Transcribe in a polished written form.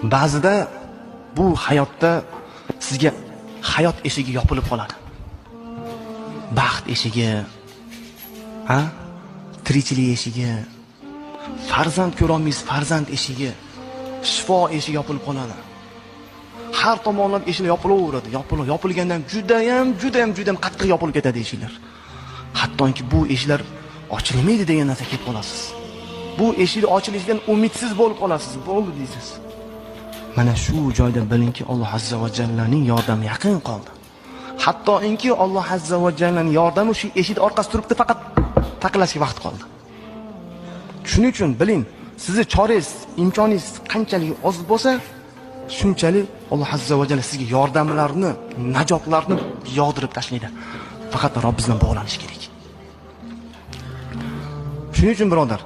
Ba'zida bu hayotda sizga hayot eshigi yopilib qoladi. Baxt eshigi, tirikchilik eshigi, farzand ko'rolmaysiz, farzand eshigi, shifo eshigi yopilib qoladi. Har tomonlab eshik yopilaveradi, yopilgandan juda ham qattiq yopilib ketadi eshiklar. Hattoki bu eshiklar ochilmaydi degan narsa kelib qolasiz. Bu eshik ochilishidan umidsiz bo'lib qolasiz, bo'ldi deysiz. Mana shu joyda bilingki, Alloh azza va jallaning yordami yaqin qoldi. Hattoki Alloh azza va jallaning yordami shu eshik orqasida turibdi, faqat taqlashga vaqt qoldi. Shuning uchun biling, sizni chorangiz, imkoningiz qanchalik oz bo'lsa, shunchalik Alloh azza va jalla sizga yordamlarni, najotlarni yog'dirib tashlaydi. Faqat Robbingizdan bog'lanish kerak. Shuning uchun birodar,